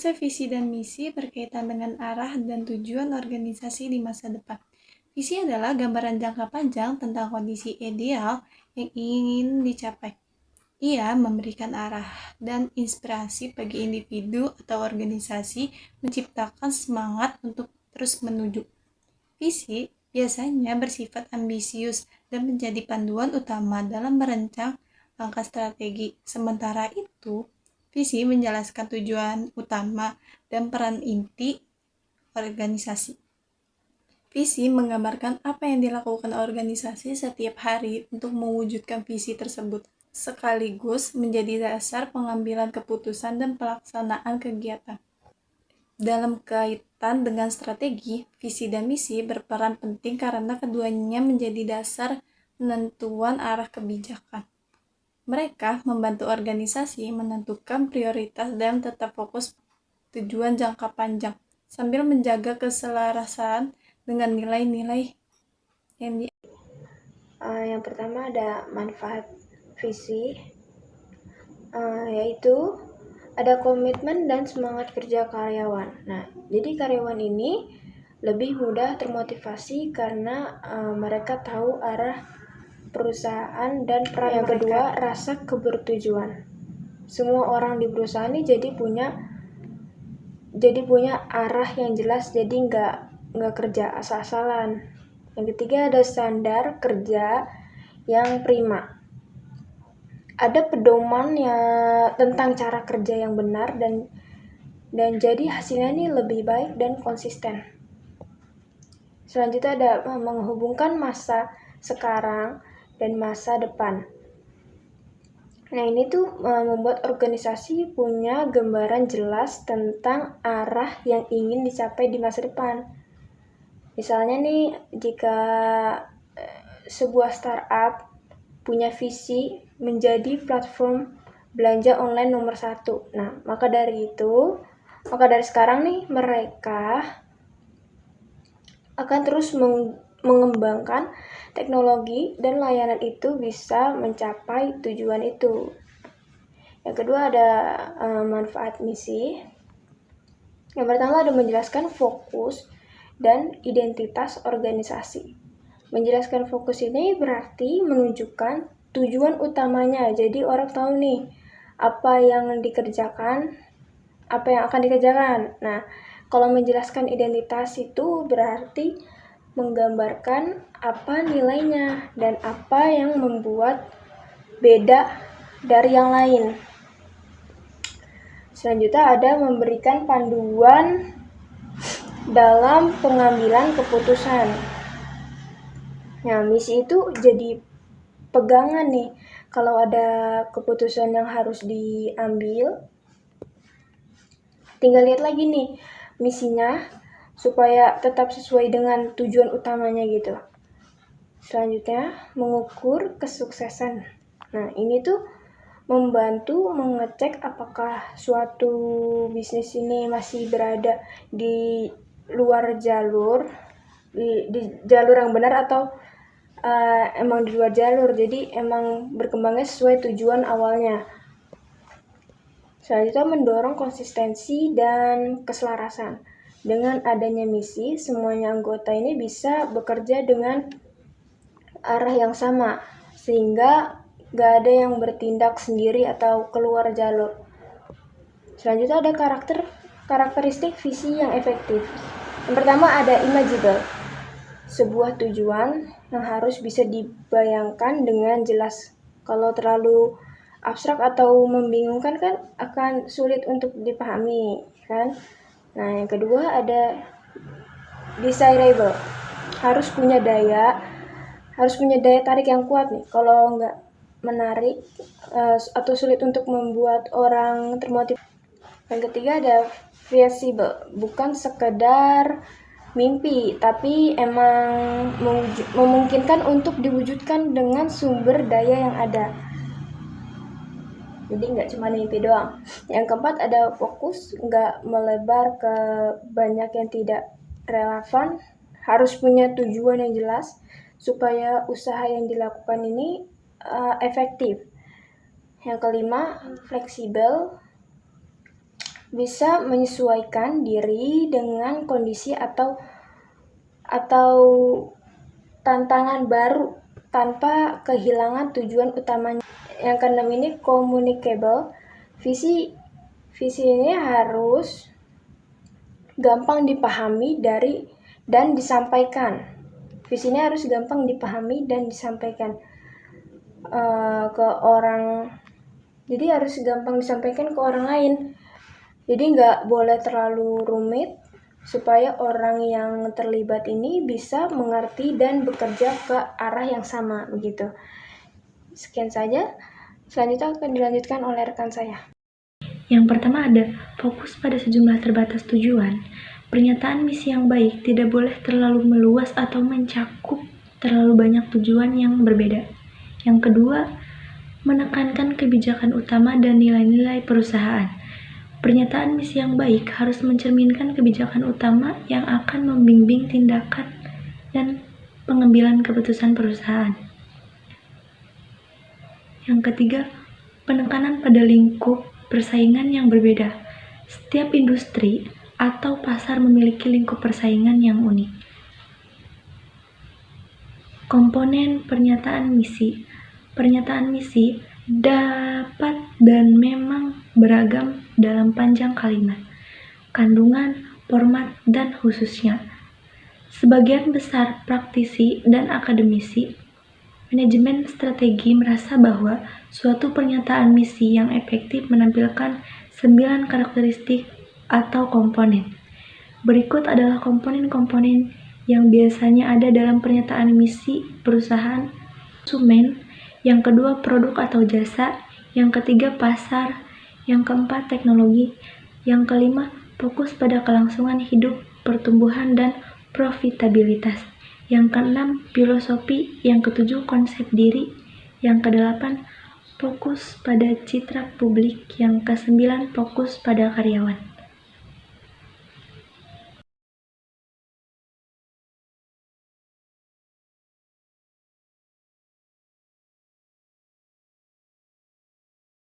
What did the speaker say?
Konsep visi dan misi berkaitan dengan arah dan tujuan organisasi di masa depan. Visi adalah gambaran jangka panjang tentang kondisi ideal yang ingin dicapai. Ia memberikan arah dan inspirasi bagi individu atau organisasi menciptakan semangat untuk terus menuju. Visi biasanya bersifat ambisius dan menjadi panduan utama dalam merancang langkah strategi. Sementara itu, visi menjelaskan tujuan utama dan peran inti organisasi. Visi menggambarkan apa yang dilakukan organisasi setiap hari untuk mewujudkan visi tersebut, sekaligus menjadi dasar pengambilan keputusan dan pelaksanaan kegiatan. Dalam kaitan dengan strategi, visi dan misi berperan penting karena keduanya menjadi dasar penentuan arah kebijakan. Mereka membantu organisasi menentukan prioritas dan tetap fokus tujuan jangka panjang, sambil menjaga keselarasan dengan nilai-nilai yang Yang pertama ada manfaat visi, yaitu ada komitmen dan semangat kerja karyawan. Nah, jadi karyawan ini lebih mudah termotivasi karena mereka tahu arah perusahaan dan peran mereka. Yang kedua, rasa kebertujuan. Semua orang di perusahaan ini jadi punya arah yang jelas, jadi nggak kerja asal-asalan. Yang ketiga ada standar kerja yang prima. Ada pedoman tentang cara kerja yang benar dan jadi hasilnya ini lebih baik dan konsisten. Selanjutnya ada menghubungkan masa sekarang dan masa depan. Nah, ini tuh membuat organisasi punya gambaran jelas tentang arah yang ingin dicapai di masa depan. Misalnya nih, jika sebuah startup punya visi menjadi platform belanja online nomor 1. Nah, maka dari sekarang nih mereka akan terus mengembangkan teknologi dan layanan itu bisa mencapai tujuan itu. Yang kedua ada manfaat misi. Yang pertama ada menjelaskan fokus dan identitas organisasi. Menjelaskan fokus ini berarti menunjukkan tujuan utamanya. Jadi orang tahu nih apa yang dikerjakan, apa yang akan dikerjakan. Nah, kalau menjelaskan identitas itu berarti menggambarkan apa nilainya dan apa yang membuat beda dari yang lain. Selanjutnya ada memberikan panduan dalam pengambilan keputusan. Nah, misi itu jadi pegangan nih. Kalau ada keputusan yang harus diambil, tinggal lihat lagi nih misinya supaya tetap sesuai dengan tujuan utamanya gitu. Selanjutnya, mengukur kesuksesan. Nah, ini tuh membantu mengecek apakah suatu bisnis ini masih berada di luar jalur, di jalur yang benar atau emang di luar jalur, jadi emang berkembangnya sesuai tujuan awalnya. Selanjutnya mendorong konsistensi dan keselarasan. Dengan adanya misi, semuanya anggota ini bisa bekerja dengan arah yang sama, sehingga gak ada yang bertindak sendiri atau keluar jalur. Selanjutnya ada karakteristik visi yang efektif. Yang pertama ada imaginable. Sebuah tujuan yang harus bisa dibayangkan dengan jelas. Kalau terlalu abstrak atau membingungkan kan akan sulit untuk dipahami, kan? Nah, yang kedua ada desirable. Harus punya daya tarik yang kuat nih. Kalau nggak menarik atau sulit untuk membuat orang termotivasi. Yang ketiga ada feasible. Bukan sekedar mimpi, tapi emang memungkinkan untuk diwujudkan dengan sumber daya yang ada. Jadi nggak cuma mimpi doang. Yang keempat ada fokus, nggak melebar ke banyak yang tidak relevan. Harus punya tujuan yang jelas supaya usaha yang dilakukan ini efektif. Yang kelima, fleksibel. bisa menyesuaikan diri dengan kondisi atau tantangan baru tanpa kehilangan tujuan utamanya. Yang keenam ini communicable. Visi ini harus gampang dipahami dan disampaikan. Visi ini harus gampang dipahami dan disampaikan ke orang. Jadi harus gampang disampaikan ke orang lain. Jadi nggak boleh terlalu rumit supaya orang yang terlibat ini bisa mengerti dan bekerja ke arah yang sama begitu. Sekian saja. Selanjutnya akan dilanjutkan oleh rekan saya. Yang pertama ada fokus pada sejumlah terbatas tujuan. Pernyataan misi yang baik tidak boleh terlalu meluas atau mencakup terlalu banyak tujuan yang berbeda. Yang kedua, menekankan kebijakan utama dan nilai-nilai perusahaan. Pernyataan misi yang baik harus mencerminkan kebijakan utama yang akan membimbing tindakan dan pengambilan keputusan perusahaan. Yang ketiga, penekanan pada lingkup persaingan yang berbeda. Setiap industri atau pasar memiliki lingkup persaingan yang unik. Komponen pernyataan misi. Pernyataan misi dapat dan memang beragam dalam panjang kalimat, kandungan, format, dan khususnya. Sebagian besar praktisi dan akademisi manajemen strategi merasa bahwa suatu pernyataan misi yang efektif menampilkan 9 karakteristik atau komponen. Berikut adalah komponen-komponen yang biasanya ada dalam pernyataan misi perusahaan: konsumen, yang kedua produk atau jasa, yang ketiga pasar, yang keempat teknologi, yang kelima fokus pada kelangsungan hidup, pertumbuhan, dan profitabilitas, yang keenam filosofi, yang ketujuh konsep diri, yang kedelapan fokus pada citra publik, yang kesembilan fokus pada karyawan.